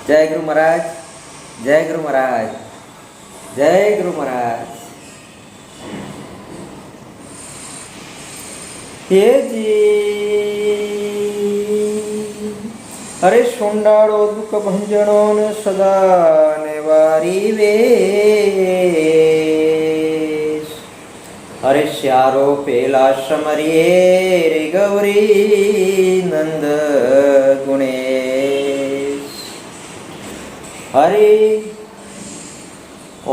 जय गुरु महाराज, जय गुरु महाराज, जय गुरु महाराज। हे जी अरे सोंडाळो दुख भंजनो ने सदा नेवारी वेश। अरे श्यारो पेला समरिये रे गौरी नंद गुणेश। हरि ओ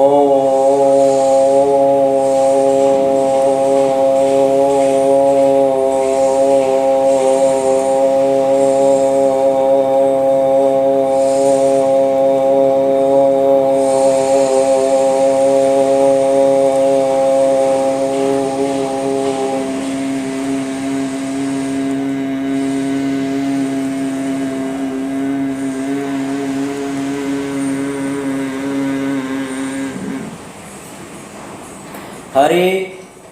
हरि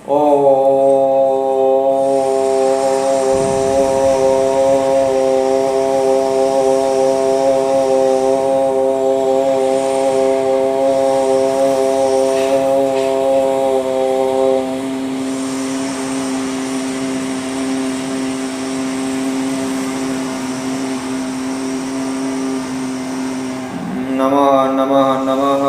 ओ नमः नमः नमः।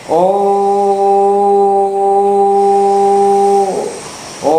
ओ ओ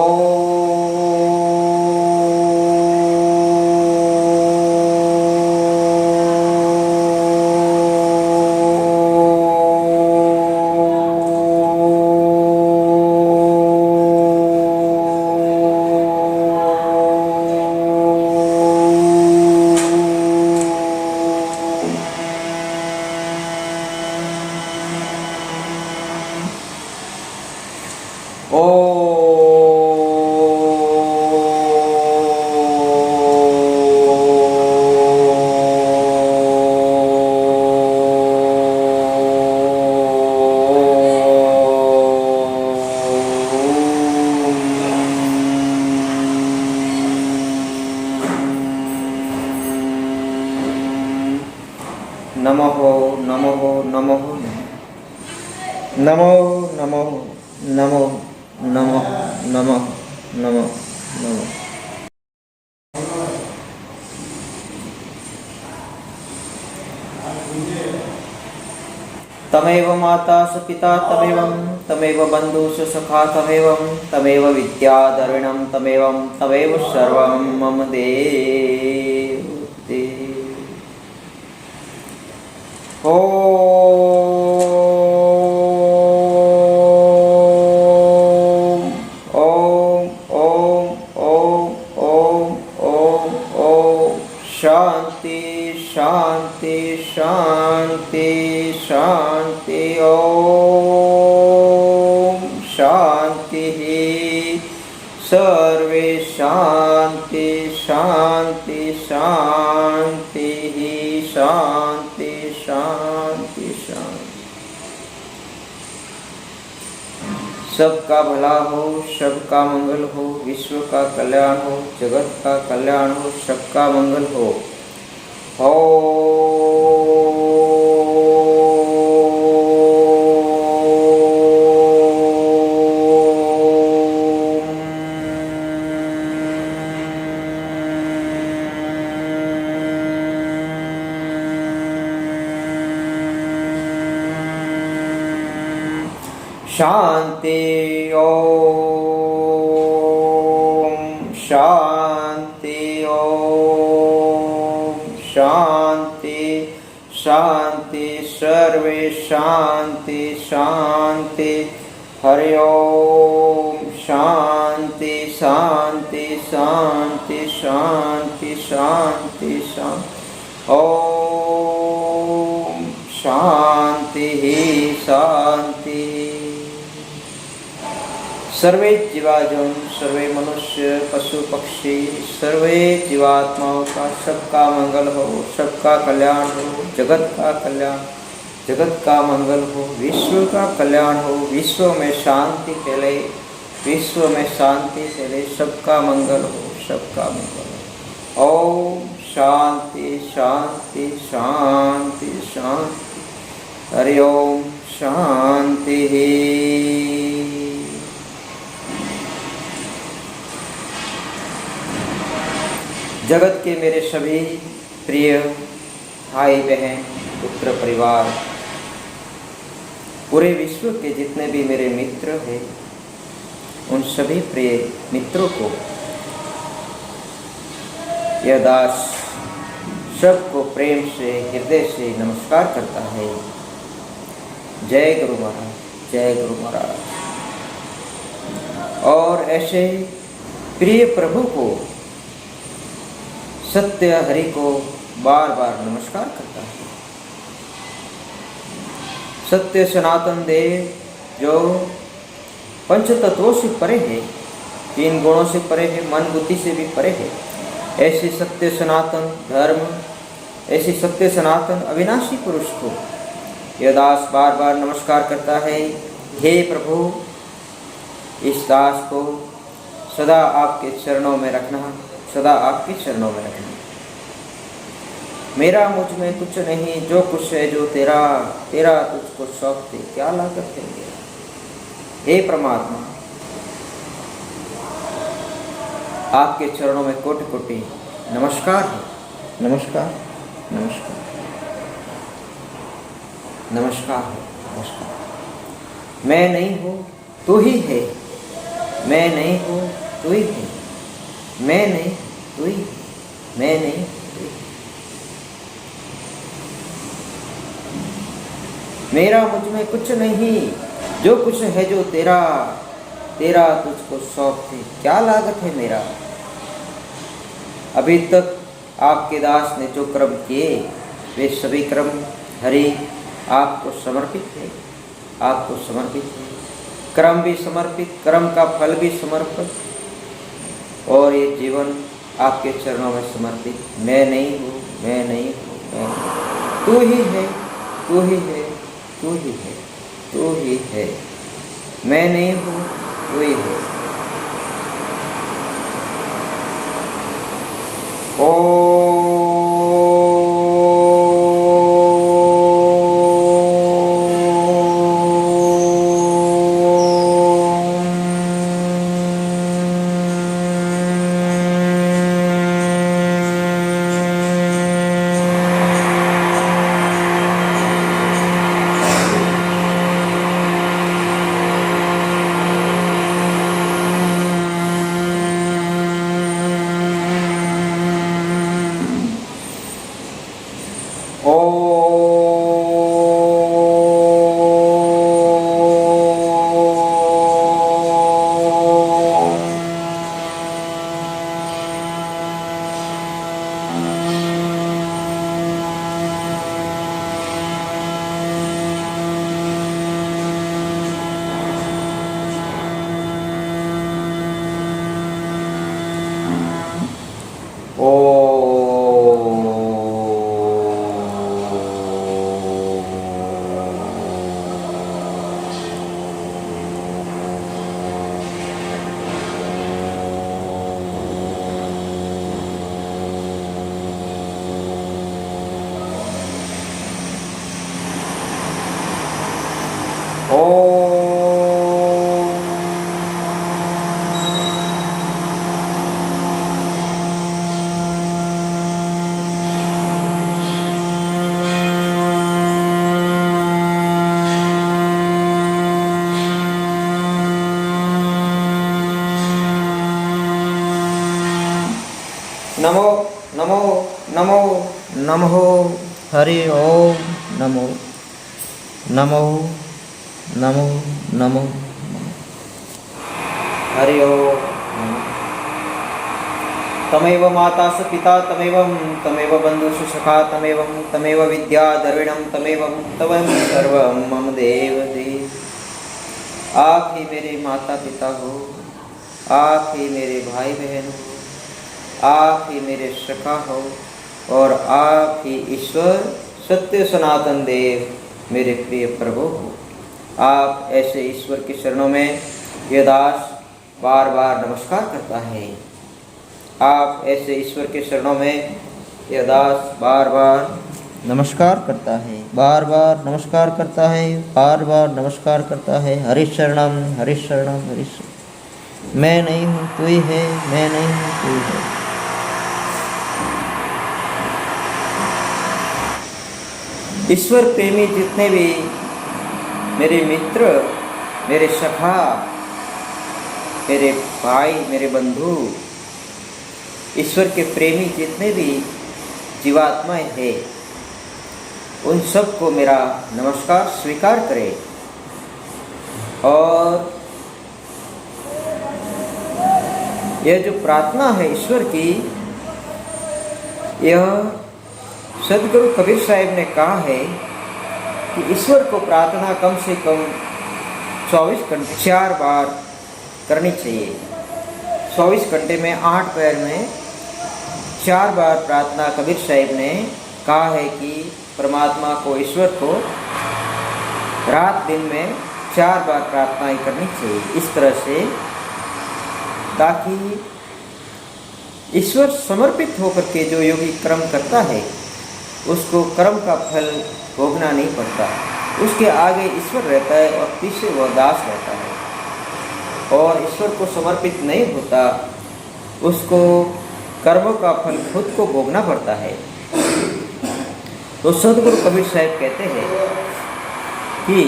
नमो नमो नमो नमो नमो नमो नमो नमो नमो नमो। तमेव माता स पिता तमेव बन्धु स सखा तमेव विद्या द्रविणं तमेव सर्वं मम देव देव। ॐ शांति शांति शांति शांति। ओम शांति सर्वे शांति शांति शांति शांति शांति शांति। सबका भला हो, सबका मंगल हो, विश्व का कल्याण हो, जगत का कल्याण हो, सबका मंगल हो। शांति ओम शांति ओम शांति शांति सर्वे शांति शांति। हरि ओम शांति शांति शांति शांति शांति शांति। ओम शांति शांति। सर्वे जीवाजन, सर्वे मनुष्य, पशु पक्षी, सर्वे जीवात्माओं का सबका मंगल हो, सबका कल्याण हो, जगत का कल्याण, जगत का मंगल हो, विश्व का कल्याण हो, विश्व में शांति फैले, विश्व में शांति फैले, सबका मंगल हो, सबका मंगल हो। ओम शांति शांति शांति शांति। हरि ओम शांति। जगत के मेरे सभी प्रिय भाई बहन पुत्र परिवार, पूरे विश्व के जितने भी मेरे मित्र हैं, उन सभी प्रिय मित्रों को यह दास सबको प्रेम से हृदय से नमस्कार करता है। जय गुरु महाराज, जय गुरु महाराज। और ऐसे प्रिय प्रभु को, सत्य हरि को बार बार नमस्कार करता है। सत्य सनातन देव जो पंच तत्वों से परे है, 3 गुणों से परे है, मन बुद्धि से भी परे है, ऐसे सत्य सनातन धर्म, ऐसे सत्य सनातन अविनाशी पुरुष को यह दास बार बार नमस्कार करता है। हे प्रभु, इस दास को सदा आपके चरणों में रखना, सदा आपके चरणों में रखना। मेरा मुझ में कुछ नहीं, जो कुछ है जो तेरा, तेरा तुझको सौंप दे, क्या लागत है मेरा। हे परमात्मा, आपके चरणों में कोटि कोटि नमस्कार है। नमस्कार नमस्कार नमस्कार है, नमस्कार। मैं नहीं हूँ तू ही है, मैं नहीं हूँ तू ही है, मैं नहीं तू ही, मैं नहीं तू ही। मेरा मुझ में कुछ नहीं, जो कुछ है जो तेरा, तेरा तुझको सौंप दे, क्या लागत है मेरा। अभी तक आपके दास ने जो कर्म किए, वे सभी कर्म हरि आपको समर्पित है, आपको समर्पित है। कर्म भी समर्पित, कर्म का फल भी समर्पित, और ये जीवन आपके चरणों में समर्पित। मैं नहीं हूँ, मैं नहीं हूँ, मैं नहीं। तू ही है, तू ही है, तू ही है, तू ही है। मैं नहीं हूँ, तू ही है। नमो नमो नमो नमो हरि ओम। नमो नमो नमो नमो हरि ओम। तमेव माता स पिता, तमेव बंधुषु सखा, तमेव विद्या द्रविणम, तवं सर्वं मम देव देव। आप ही मेरे माता पिता हो, आप ही मेरे भाई बहन हो, आप ही मेरे सखा हो, और आप ही ईश्वर सत्य सनातन देव मेरे प्रिय प्रभु हो। आप ऐसे ईश्वर के चरणों में यह दास बार बार नमस्कार करता है। आप ऐसे ईश्वर के शरणों में यह दास बार बार नमस्कार करता है, बार बार नमस्कार करता है, बार बार नमस्कार करता है। हरि शरणम हरि शरणम हरि शरणम। मैं नहीं हूँ तू ही है, मैं नहीं हूँ तू ही है। ईश्वर प्रेमी जितने भी मेरे मित्र, मेरे सखा, मेरे भाई, मेरे बंधु, ईश्वर के प्रेमी जितने भी जीवात्माएं हैं, उन सबको मेरा नमस्कार स्वीकार करें। और यह जो प्रार्थना है ईश्वर की, यह सदगुरु कबीर साहिब ने कहा है कि ईश्वर को प्रार्थना कम से कम 24 घंटे 4 बार करनी चाहिए। 24 घंटे में 8 पैर में 4 बार प्रार्थना कबीर साहिब ने कहा है कि परमात्मा को, ईश्वर को रात दिन में 4 बार प्रार्थनाएं करनी चाहिए। इस तरह से, ताकि ईश्वर समर्पित होकर के जो योगी कर्म करता है उसको कर्म का फल भोगना नहीं पड़ता। उसके आगे ईश्वर रहता है और पीछे वह दास रहता है। और ईश्वर को समर्पित नहीं होता, उसको कर्मों का फल खुद को भोगना पड़ता है। तो सदगुरु कबीर साहिब कहते हैं कि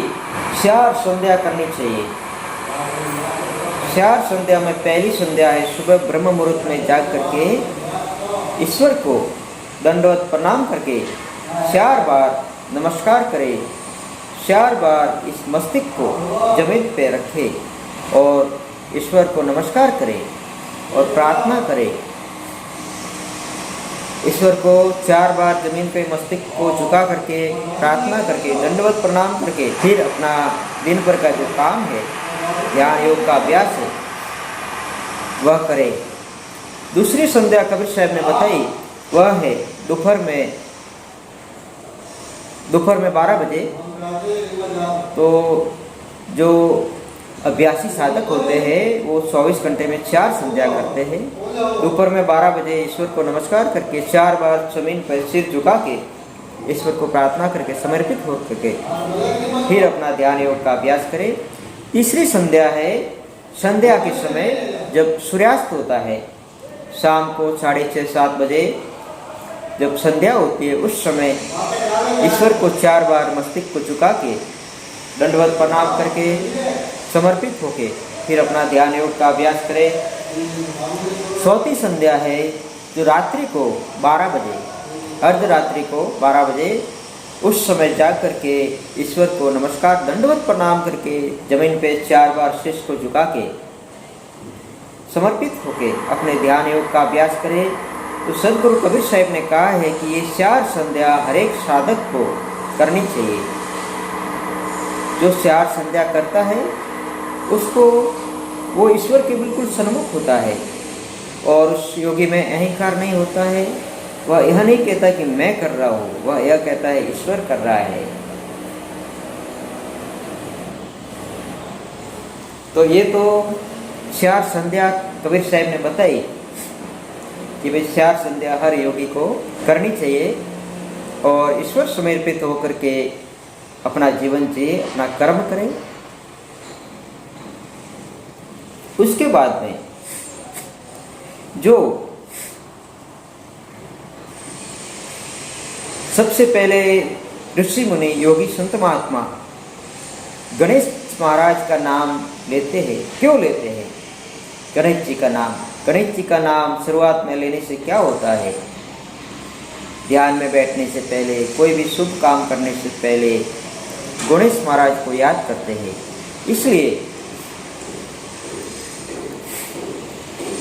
4 संध्या करनी चाहिए। 4 संध्या में पहली संध्या है सुबह ब्रह्म मुहूर्त में जाग करके ईश्वर को दंडवत प्रणाम करके 4 बार नमस्कार करें। 4 बार इस मस्तिष्क को जमीन पे रखें और ईश्वर को नमस्कार करें और प्रार्थना करें। ईश्वर को 4 बार जमीन पे मस्तिष्क को झुका करके प्रार्थना करके दंडवत प्रणाम करके फिर अपना दिन भर का जो काम है, ध्यान योग का अभ्यास है, वह करें। दूसरी संध्या कबीर साहब ने बताई, वह है दोपहर में 12 बजे। तो जो अभ्यासी साधक होते हैं वो 24 घंटे में 4 संध्या करते हैं। दोपहर में 12 बजे ईश्वर को नमस्कार करके 4 बार जमीन पर सिर झुका के ईश्वर को प्रार्थना करके समर्पित हो करके फिर अपना ध्यान योग का अभ्यास करें। तीसरी संध्या है संध्या के समय जब सूर्यास्त होता है, शाम को 6:30-7 बजे जब संध्या होती है, उस समय ईश्वर को 4 बार मस्तिष्क को झुका के दंडवत प्रणाम करके समर्पित होके फिर अपना ध्यान योग का अभ्यास करें। चौथी संध्या है जो रात्रि को 12 बजे, अर्धरात्रि को 12 बजे, उस समय जाग करके ईश्वर को नमस्कार दंडवत प्रणाम करके जमीन पे 4 बार शीश को झुका के समर्पित होके अपने ध्यान योग का अभ्यास करें। तो सदगुरु कबीर साहिब ने कहा है कि ये 4 संध्या हर एक साधक को करनी चाहिए। जो 4 संध्या करता है उसको वो ईश्वर के बिल्कुल सन्मुख होता है और उस योगी में अहंकार नहीं होता है। वह यह नहीं कहता कि मैं कर रहा हूँ, वह यह कहता है ईश्वर कर रहा है। तो ये तो 4 संध्या कबीर साहिब ने बताई कि भाई 4 संध्या हर योगी को करनी चाहिए और ईश्वर समर्पित होकर के अपना जीवन जिए, अपना कर्म करें। उसके बाद में जो सबसे पहले ऋषि मुनि योगी संत महात्मा गणेश महाराज का नाम लेते हैं। क्यों लेते हैं गणेश जी का नाम? गणेश जी का नाम शुरुआत में लेने से क्या होता है? ध्यान में बैठने से पहले, कोई भी शुभ काम करने से पहले गणेश महाराज को याद करते हैं। इसलिए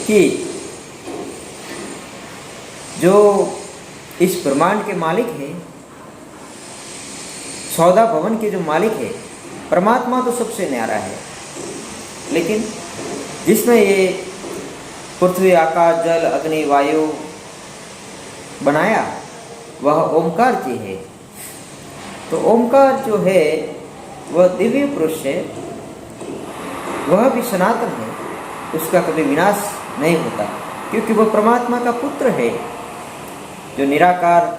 कि जो इस ब्रह्मांड के मालिक हैं, 14 भवन के जो मालिक है, परमात्मा तो सबसे न्यारा है, लेकिन जिसमें ये पृथ्वी, आकाश, जल, अग्नि, वायु बनाया वह ओमकार जी है। तो ओमकार जो है वह दिव्य पुरुष है, वह भी सनातन है, उसका कभी विनाश नहीं होता। क्योंकि वो परमात्मा का पुत्र है, जो निराकार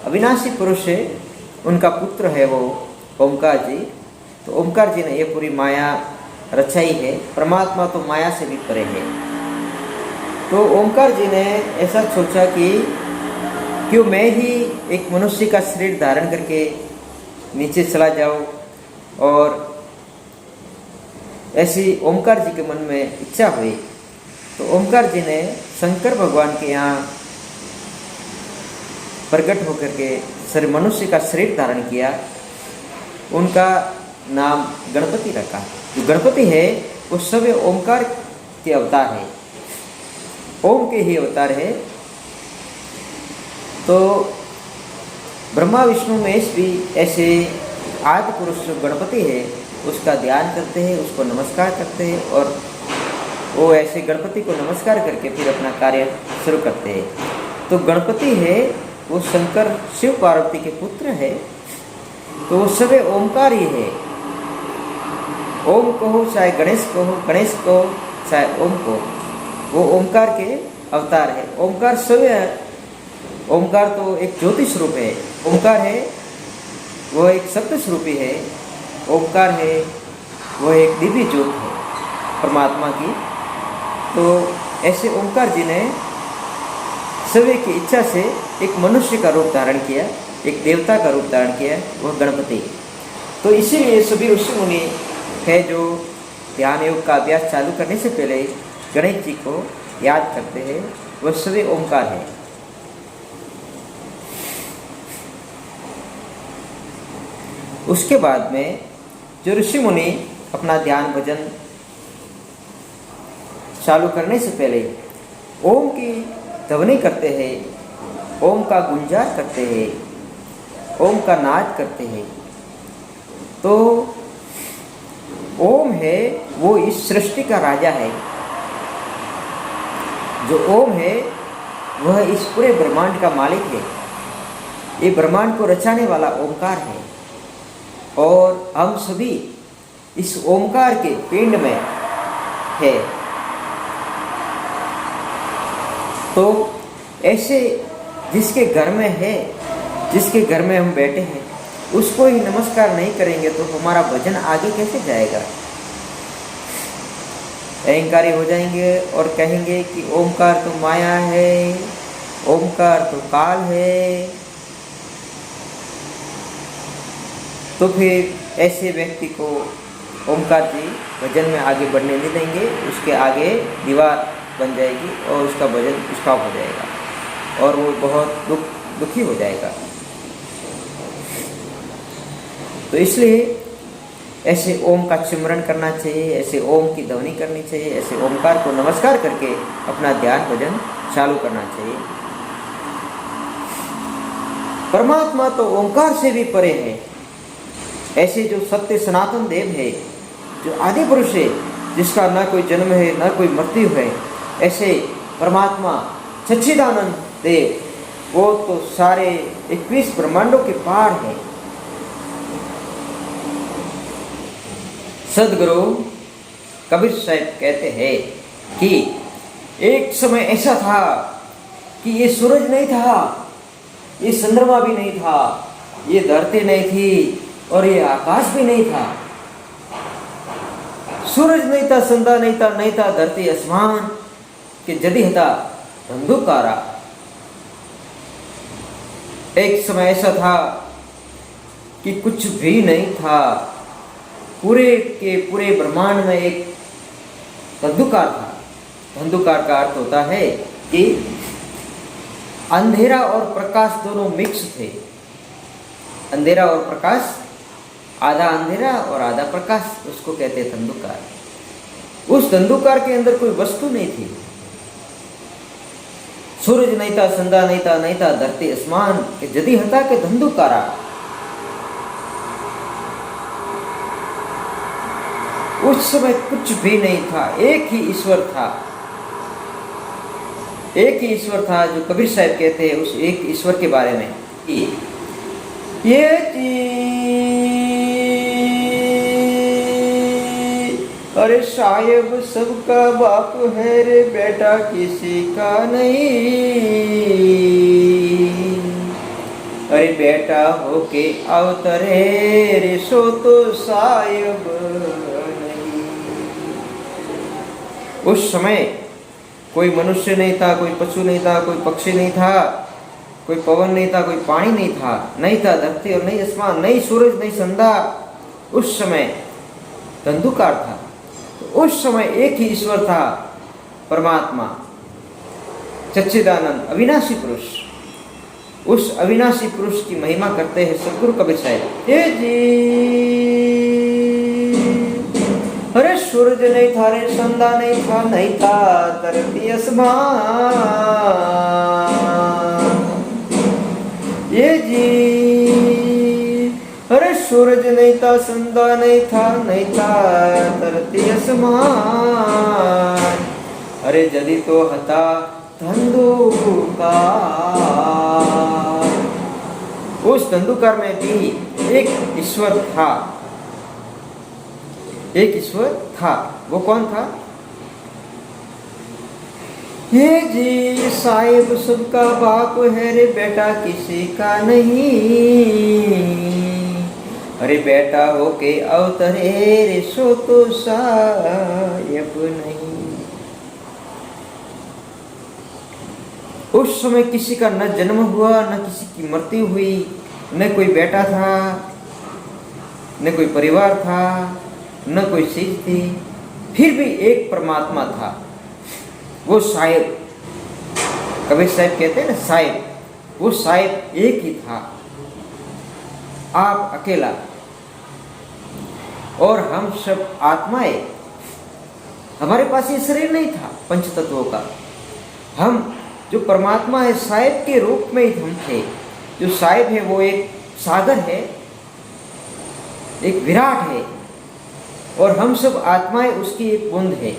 अविनाशी पुरुष है, उनका पुत्र है वो ओमकार जी। तो ओमकार जी ने ये पूरी माया रचाई है। परमात्मा तो माया से भी परे है। तो ओमकार जी ने ऐसा सोचा कि क्यों मैं ही एक मनुष्य का शरीर धारण करके नीचे चला जाऊं, और ऐसी ओमकार जी के मन में इच्छा हुई। तो ओमकार जी ने शंकर भगवान के यहाँ प्रकट होकर के मनुष्य का शरीर धारण किया। उनका नाम गणपति रखा। जो गणपति है वो सब ओमकार के अवतार है, ओम के ही अवतार है। तो ब्रह्मा विष्णु महेश भी ऐसे आदि पुरुष जो गणपति है उसका ध्यान करते हैं, उसको नमस्कार करते हैं, और वो ऐसे गणपति को नमस्कार करके फिर अपना कार्य शुरू करते हैं। तो गणपति है वो शंकर शिव पार्वती के पुत्र है। तो वो सब ओमकार ही है। ओम कहो चाहे गणेश कहो, गणेश कहो चाहे ओम को, वो ओमकार के अवतार है। ओमकार सब है। ओमकार तो एक ज्योति स्वरूप है। ओमकार है वो एक सत्य स्वरूपी है। ओमकार है वो एक दिव्य ज्योत है परमात्मा की। तो ऐसे ओमकार जी ने सभी की इच्छा से एक मनुष्य का रूप धारण किया, एक देवता का रूप धारण किया, वह गणपति। तो इसीलिए सभी ऋषि मुनि है जो ध्यान योग का अभ्यास चालू करने से पहले गणेश जी को याद करते हैं, वह सभी ओमकार है। उसके बाद में जो ऋषि मुनि अपना ध्यान भजन चालू करने से पहले ओम की ध्वनि करते हैं, ओम का गुंजार करते हैं, ओम का नाद करते हैं। तो ओम है वो इस सृष्टि का राजा है। जो ओम है वह इस पूरे ब्रह्मांड का मालिक है। ये ब्रह्मांड को रचाने वाला ओमकार है, और हम सभी इस ओमकार के पिंड में है। तो ऐसे जिसके घर में है, जिसके घर में हम बैठे हैं, उसको ही नमस्कार नहीं करेंगे तो हमारा भजन आगे कैसे जाएगा। अहंकारी हो जाएंगे और कहेंगे कि ओमकार तो माया है, ओमकार तो काल है। तो फिर ऐसे व्यक्ति को ओमकार जी भजन में आगे बढ़ने नहीं देंगे, उसके आगे दीवार बन जाएगी और उसका भजन स्टॉप हो जाएगा और वो बहुत दुखी हो जाएगा। तो इसलिए ऐसे ओम का सिमरन करना चाहिए, ऐसे ओम की ध्वनि करनी चाहिए, ऐसे ओमकार को नमस्कार करके अपना ध्यान भजन चालू करना चाहिए। परमात्मा तो ओमकार से भी परे है। ऐसे जो सत्य सनातन देव है, जो आदि पुरुष है, जिसका ना कोई जन्म है ना कोई मृत्यु है, ऐसे परमात्मा सच्चिदानंद देव वो तो सारे 21 ब्रह्मांडों के पार है। सदगुरु कबीर साहब कहते हैं कि एक समय ऐसा था कि ये सूरज नहीं था, ये चंद्रमा भी नहीं था, ये धरती नहीं थी और ये आकाश भी नहीं था। सूरज नहीं था, चंदा नहीं था, नहीं था धरती आसमान के जदी हता अंधकारा। एक समय ऐसा था कि कुछ भी नहीं था, पूरे के पूरे ब्रह्मांड में एक अंधकार था। अंधकार का अर्थ होता है कि अंधेरा और प्रकाश दोनों मिक्स थे। अंधेरा और प्रकाश, आधा अंधेरा और आधा प्रकाश, उसको कहते हैं अंधकार। उस अंधकार के अंदर कोई वस्तु नहीं थी। सूरज नहीं था, चंदा नहीं था, नहीं था धरती आसमान के जदी हता के धंधुकारा। उस समय कुछ भी नहीं था, एक ही ईश्वर था। एक ही ईश्वर था जो कबीर साहब कहते हैं उस एक ईश्वर के बारे में कि ये अरे साहेब सबका बाप है रे, बेटा किसी का नहीं। अरे बेटा होके अवतरे रे, सो तो साहेब नहीं। उस समय कोई मनुष्य नहीं था, कोई पशु नहीं था, कोई पक्षी नहीं था, कोई पवन नहीं था, कोई पानी नहीं था, नहीं था धरती और नहीं आसमान, नहीं सूरज, नहीं संध्या। उस समय अंधकार था। तो उस समय एक ही ईश्वर था, परमात्मा सच्चिदानंद अविनाशी पुरुष। उस अविनाशी पुरुष की महिमा करते हैं सदगुरु कबीर साहब। हे जी, अरे सूरज नहीं था रे, संध्या नहीं था, नहीं था धरती आसमान। ये जी, अरे सूरज नहीं था, संध्या नहीं था, नहीं था धरती आसमान। अरे जदी तो हता धंधुकार। उस धंधुकार में भी एक ईश्वर था, एक ईश्वर था। वो कौन था? ये जी साहिब सबका बाप है रे, बेटा किसी का नहीं। अरे बेटा होके अवतरे रे, सो तो साहिब नहीं। उस समय किसी का न जन्म हुआ, न किसी की मृत्यु हुई, न कोई बेटा था, न कोई परिवार था, न कोई चीज थी, फिर भी एक परमात्मा था। वो साहिब, कबीर साहिब कहते हैं ना साहिब, वो साहिब एक ही था, आप अकेला। और हम सब आत्माएं, हमारे पास ये शरीर नहीं था पंच तत्वों का। हम जो परमात्मा है, साहिब के रूप में ही हम थे। जो साहिब है वो एक सागर है, एक विराट है, और हम सब आत्माएं उसकी एक बूंद है।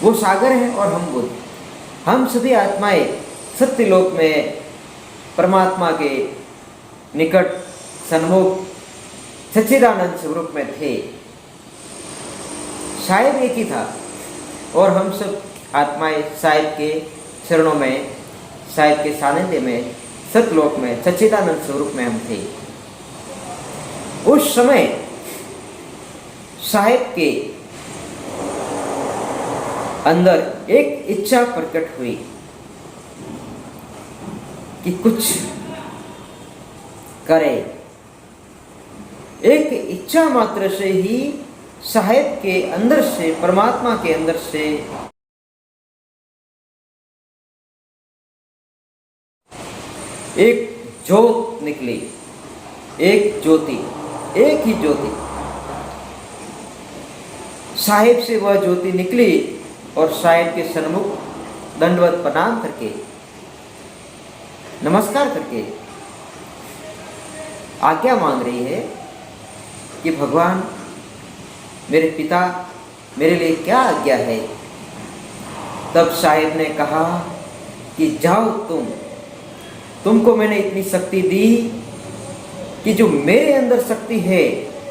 वो सागर है और हम बूंद। हम सभी आत्माएं सत्यलोक में परमात्मा के निकट सन्मुख सच्चिदानंद स्वरूप में थे। साहिब एक ही था और हम सब आत्माएं साहिब के चरणों में, साहिब के सानिध्य में, सतलोक में सच्चिदानंद स्वरूप में हम थे। उस समय साहिब के अंदर एक इच्छा प्रकट हुई कि कुछ करे। एक इच्छा मात्र से ही साहिब के अंदर से, परमात्मा के अंदर से एक ज्योत निकली, एक ज्योति, एक ही ज्योति। साहिब से वह ज्योति निकली और साहिब के सन्मुख दंडवत प्रणाम करके, नमस्कार करके आज्ञा मांग रही है कि भगवान, मेरे पिता, मेरे लिए क्या आज्ञा है। तब साहिब ने कहा कि जाओ, तुमको मैंने इतनी शक्ति दी कि जो मेरे अंदर शक्ति है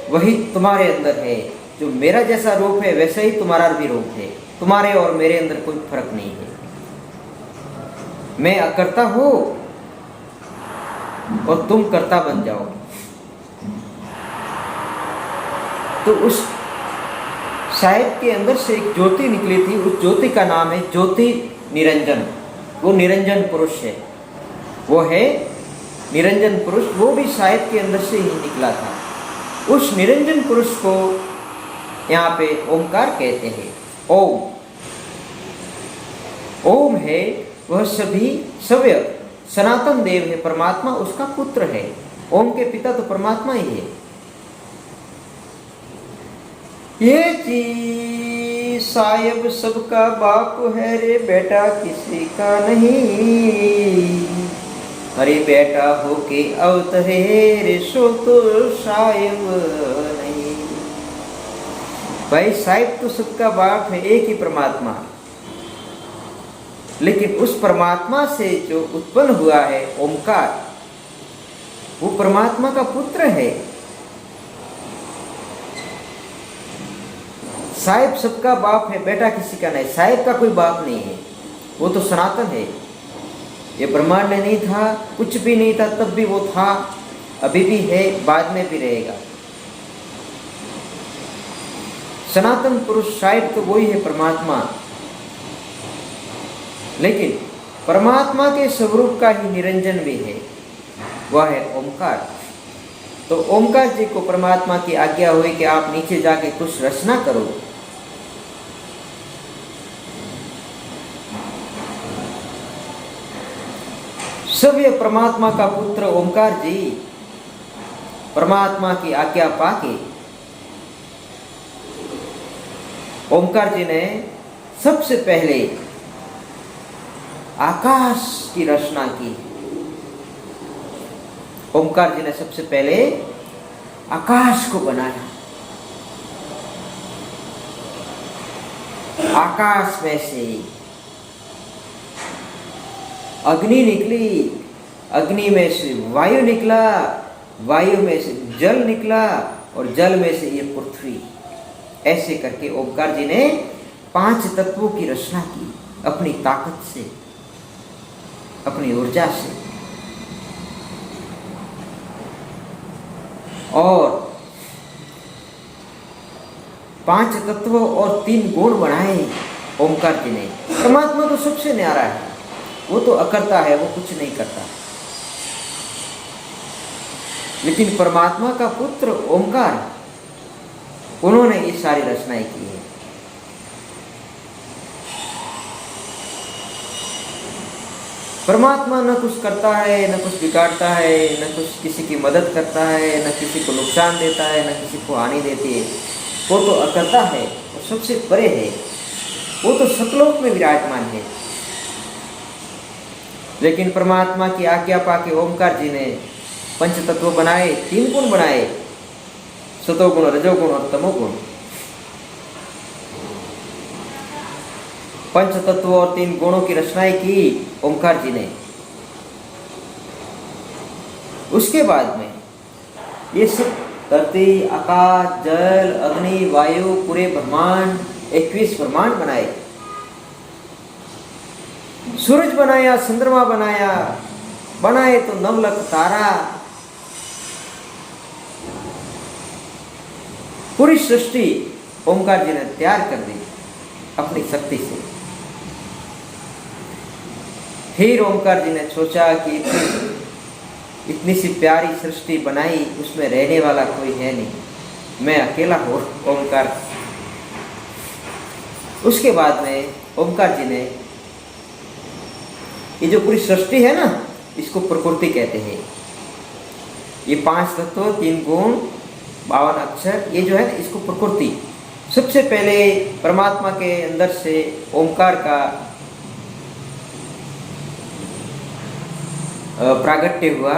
वही तुम्हारे अंदर है। जो मेरा जैसा रूप है वैसा ही तुम्हारा भी रूप है। तुम्हारे और मेरे अंदर कोई फर्क नहीं है। मैं अकर्ता हूं और तुम कर्ता बन जाओ। तो उस साहिब के अंदर से एक ज्योति निकली थी। उस ज्योति का नाम है ज्योति निरंजन। वो निरंजन पुरुष है, वो है निरंजन पुरुष। वो भी साहिब के अंदर से ही निकला था। उस निरंजन पुरुष को यहाँ पे ओमकार कहते हैं। ओम, ओम है वह सभी सव्य सनातन देव है, परमात्मा उसका पुत्र है। ओम के पिता तो परमात्मा ही है। ये जी साहिब सबका बाप है रे, बेटा किसी का नहीं। अरे बेटा होके अवतरे रे, सो तो साहिब नहीं। भाई साहिब तो सबका बाप है, एक ही परमात्मा। लेकिन उस परमात्मा से जो उत्पन्न हुआ है ओमकार, वो परमात्मा का पुत्र है। साहेब सबका बाप है, बेटा किसी का नहीं। साहेब का कोई बाप नहीं है, वो तो सनातन है। ये ब्रह्मांड में नहीं था, कुछ भी नहीं था, तब भी वो था, अभी भी है, बाद में भी रहेगा। सनातन पुरुष साहेब तो वही है, परमात्मा। लेकिन परमात्मा के स्वरूप का ही निरंजन भी है, वह है ओमकार। तो ओमकार जी को परमात्मा की आज्ञा हुई कि आप नीचे जाके कुछ रचना करो। सब ये परमात्मा का पुत्र ओमकार जी परमात्मा की आज्ञा पाके ओमकार जी ने सबसे पहले आकाश की रचना की। ओमकार जी ने सबसे पहले आकाश को बनाया। आकाश में से अग्नि निकली, अग्नि में से वायु निकला, वायु में से जल निकला और जल में से ये पृथ्वी। ऐसे करके ओमकार जी ने 5 तत्वों की रचना की अपनी ताकत से, अपनी ऊर्जा से। और 5 तत्व और 3 गुण बनाए ओमकार जी ने। परमात्मा तो सबसे न्यारा है, वो तो अकर्ता है, वो कुछ नहीं करता। लेकिन परमात्मा का पुत्र ओमकार, उन्होंने ये सारी रचनाएं की है। परमात्मा न कुछ करता है, न कुछ बिगाड़ता है, न कुछ किसी की मदद करता है, न किसी को नुकसान देता है, न किसी को हानि देती है। वो तो अकर्ता है, वो सबसे परे है, वो तो सतलोक में विराजमान है। लेकिन परमात्मा की आज्ञा पाके ओमकार जी ने 5 तत्व बनाए, 3 गुण बनाए, सतोगुण, रजोगुण और तमोगुण। 5 तत्व और 3 गुणों की रचनाएं की ओमकार जी ने। उसके बाद में ये सब धरती, आकाश, जल, अग्नि, वायु, पूरे ब्रह्मांड, 21 ब्रह्मांड बनाए। सूरज बनाया, चंद्रमा बनाया, बनाए तो 9 लाख तारा। पूरी सृष्टि ओमकार जी ने तैयार कर दी अपनी शक्ति से। फिर ओमकार जी ने सोचा कि इतनी सी प्यारी सृष्टि बनाई, उसमें रहने वाला कोई है नहीं, मैं अकेला हूँ ओमकार। उसके बाद में ओमकार जी ने ये जो पूरी सृष्टि है ना, इसको प्रकृति कहते हैं। ये 5 तत्व, 3 गुण, 52 अक्षर, ये जो है ना, इसको प्रकृति। सबसे पहले परमात्मा के अंदर से ओमकार का प्रागट्य हुआ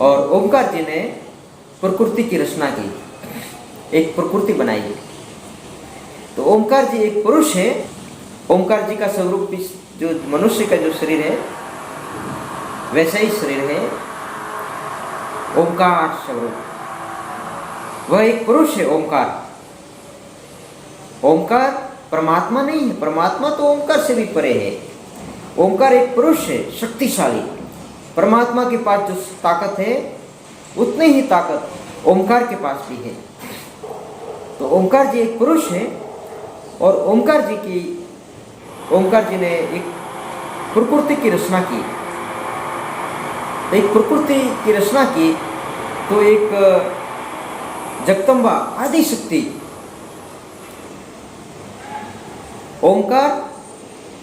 और ओमकार जी ने प्रकृति की रचना की, एक प्रकृति बनाई। तो ओमकार जी एक पुरुष है। ओमकार जी का स्वरूप जो मनुष्य का जो शरीर है वैसा ही शरीर है। ओमकार स्वरूप, वह एक पुरुष है। ओमकार परमात्मा नहीं है, परमात्मा तो ओमकार से भी परे है। ओमकार एक पुरुष है, शक्तिशाली। परमात्मा के पास जो ताकत है उतनी ही ताकत ओमकार के पास भी है। तो ओमकार जी एक पुरुष है और ओमकार जी ने एक प्रकृति की रचना की। एक प्रकृति की रचना की तो एक जगदम्बा आदि शक्ति, ओमकार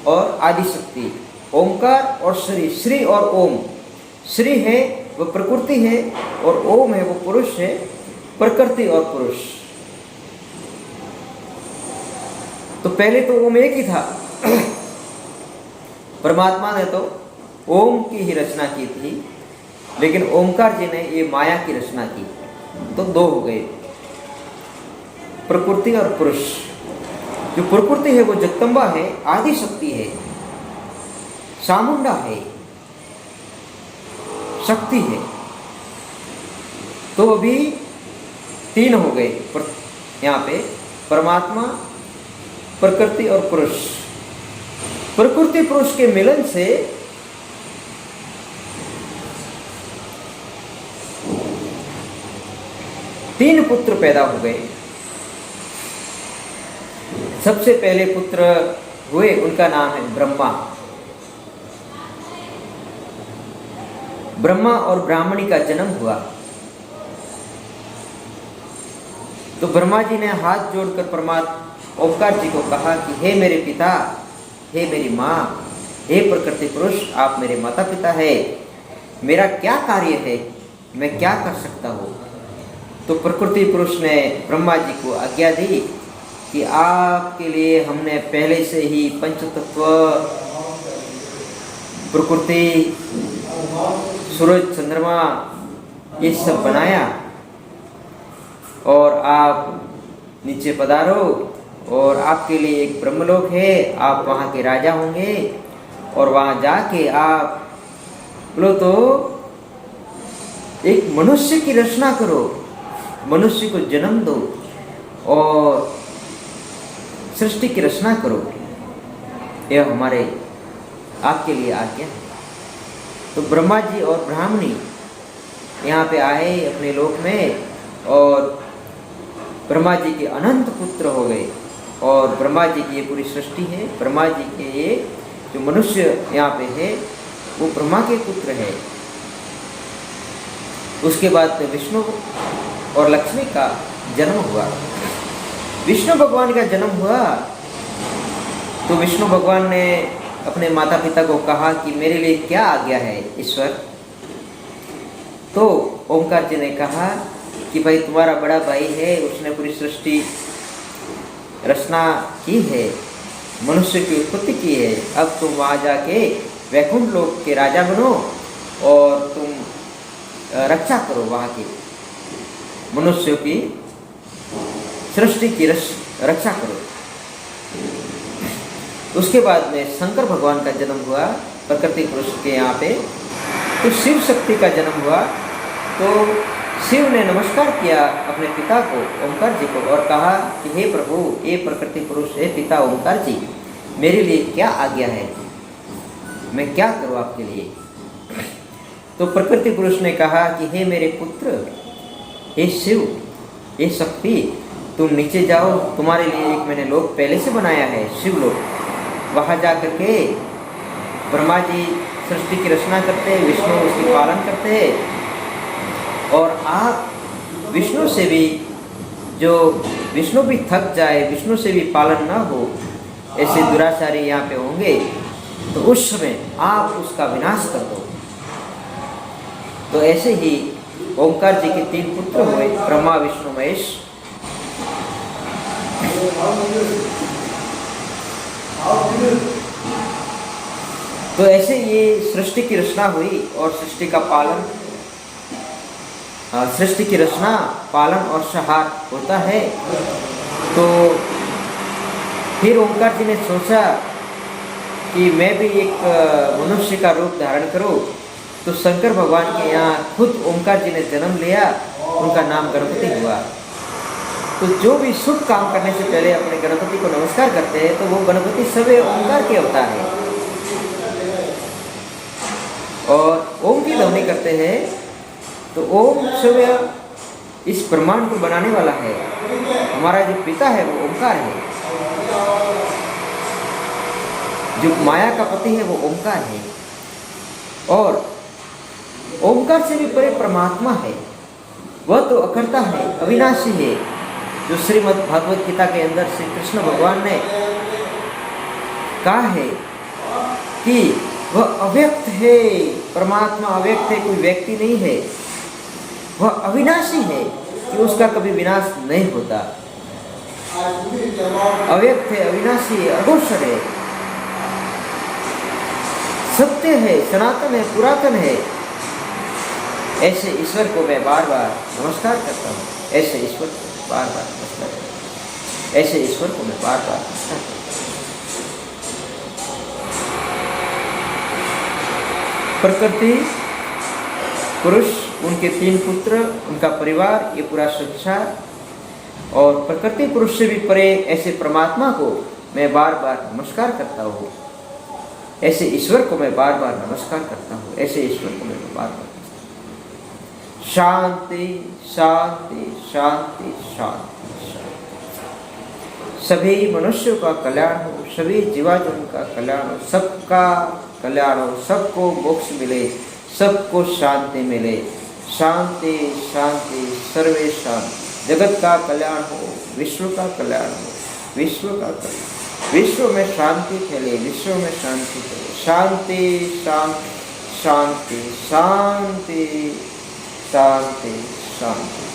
और आदि शक्ति, ओमकार और श्री, श्री और ओम। श्री है वो प्रकृति है और ओम है वो पुरुष है, प्रकृति और पुरुष। तो पहले तो ओम एक ही था। परमात्मा ने तो ओम की ही रचना की थी, लेकिन ओमकार जी ने ये माया की रचना की, तो 2 हो गए, प्रकृति और पुरुष। जो प्रकृति है वो जगदम्बा है, आदि शक्ति है, चामुंडा है, शक्ति है। तो अभी 3 हो गए यहाँ पे। परमात्मा, प्रकृति और पुरुष। प्रकृति पुरुष के मिलन से तीन पुत्र पैदा हो गए। सबसे पहले पुत्र हुए, उनका नाम है ब्रह्मा। ब्रह्मा और ब्राह्मणी का जन्म हुआ। तो ब्रह्मा जी ने हाथ जोड़कर परमात्मा ओंकार जी को कहा कि हे मेरे पिता, हे मेरी माँ, हे प्रकृति पुरुष, आप मेरे माता पिता है, मेरा क्या कार्य है, मैं क्या कर सकता हूँ। तो प्रकृति पुरुष ने ब्रह्मा जी को आज्ञा दी कि आपके लिए हमने पहले से ही पंचतत्व, प्रकृति, सूरज, चंद्रमा, ये सब बनाया और आप नीचे पधारो और आपके लिए एक ब्रह्मलोक है, आप वहाँ के राजा होंगे और वहाँ जाके आप बोलो तो एक मनुष्य की रचना करो, मनुष्य को जन्म दो और सृष्टि की रचना करो, यह हमारे आपके लिए आज्ञा है। तो ब्रह्मा जी और ब्राह्मणी यहाँ पे आए अपने लोक में और ब्रह्मा जी के अनंत पुत्र हो गए। और ब्रह्मा जी की ये पूरी सृष्टि है, ब्रह्मा जी के ये जो मनुष्य यहाँ पे है वो ब्रह्मा के पुत्र है। उसके बाद में विष्णु और लक्ष्मी का जन्म हुआ। विष्णु भगवान का जन्म हुआ तो विष्णु भगवान ने अपने माता पिता को कहा कि मेरे लिए क्या आज्ञा है ईश्वर। तो ओंकार जी ने कहा कि भाई तुम्हारा बड़ा भाई है, उसने पूरी सृष्टि रचना की है, मनुष्य की उत्पत्ति की है, अब तुम वहाँ जाके वैकुंठ लोक के राजा बनो और तुम रक्षा करो वहाँ की मनुष्यों की सृष्टि की रक्षा करो। उसके बाद में शंकर भगवान का जन्म हुआ प्रकृति पुरुष के यहाँ पे। तो शिव शक्ति का जन्म हुआ तो शिव ने नमस्कार किया अपने पिता को ओंकार जी को और कहा कि हे प्रभु, हे प्रकृति पुरुष, हे पिता ओंकार जी, मेरे लिए क्या आज्ञा है, मैं क्या करूँ आपके लिए। तो प्रकृति पुरुष ने कहा कि हे मेरे पुत्र, हे शिव, हे शक्ति, तुम नीचे जाओ, तुम्हारे लिए एक मैंने लोक पहले से बनाया है, शिवलोक। वहाँ जा करके ब्रह्मा जी सृष्टि की रचना करते हैं, विष्णु उसकी पालन करते हैं और आप विष्णु से भी, जो विष्णु भी थक जाए, विष्णु से भी पालन ना हो, ऐसे दुराचारी यहाँ पे होंगे, तो उस समय आप उसका विनाश कर दो। तो ऐसे ही ओंकार जी के तीन पुत्र हुए, ब्रह्मा, विष्णु, महेश। तो ऐसे ये सृष्टि की रचना हुई और सृष्टि का पालन, सृष्टि की रचना, पालन और संहार होता है। तो फिर ओंकार जी ने सोचा कि मैं भी एक मनुष्य का रूप धारण करूं। तो शंकर भगवान के यहाँ खुद ओंकार जी ने जन्म लिया, उनका नाम गणपति हुआ। तो जो भी शुभ काम करने से पहले अपने गणपति को नमस्कार करते हैं तो वो गणपति सवे ओंकार के अवतार है और ओम की ध्वनि करते हैं। तो ओम सवे इस ब्रह्मांड को बनाने वाला है, हमारा जो पिता है वो ओंकार है, जो माया का पति है वो ओंकार है और ओंकार से भी परे परमात्मा है, वह तो अकर्ता है, अविनाशी है। जो श्रीमद् भागवत गीता के अंदर श्री कृष्ण भगवान ने कहा है कि वह अव्यक्त है, परमात्मा अव्यक्त है, कोई व्यक्ति नहीं है, वह अविनाशी है कि उसका कभी विनाश नहीं होता। अव्यक्त है, अविनाशी है, अघोषर है, सत्य है, सनातन है, पुरातन है। ऐसे ईश्वर को मैं बार बार नमस्कार करता हूँ, ऐसे ईश्वर को बार बार नमस्कार करता हूँ, ऐसे ईश्वर को मैं बार बार नमस्कार करता हूँ। प्रकृति पुरुष, उनके तीन पुत्र, उनका परिवार, ये पूरा संसार और प्रकृति पुरुष से भी परे ऐसे परमात्मा को मैं बार बार नमस्कार करता हूँ। ऐसे ईश्वर को मैं बार बार नमस्कार करता हूँ। ऐसे ईश्वर को मैं बार बार शांति शांति शांति शांति शांति। सभी मनुष्यों का कल्याण हो, सभी जीवाजन का कल्याण हो, सबका कल्याण हो, सबको मोक्ष मिले, सबको शांति मिले। शांति शांति सर्वे शांति। जगत का कल्याण हो, विश्व का कल्याण हो, विश्व का कल्याण, विश्व में शांति फैले, विश्व में शांति फैले। शांति शांति शांति शांति शांति शांति।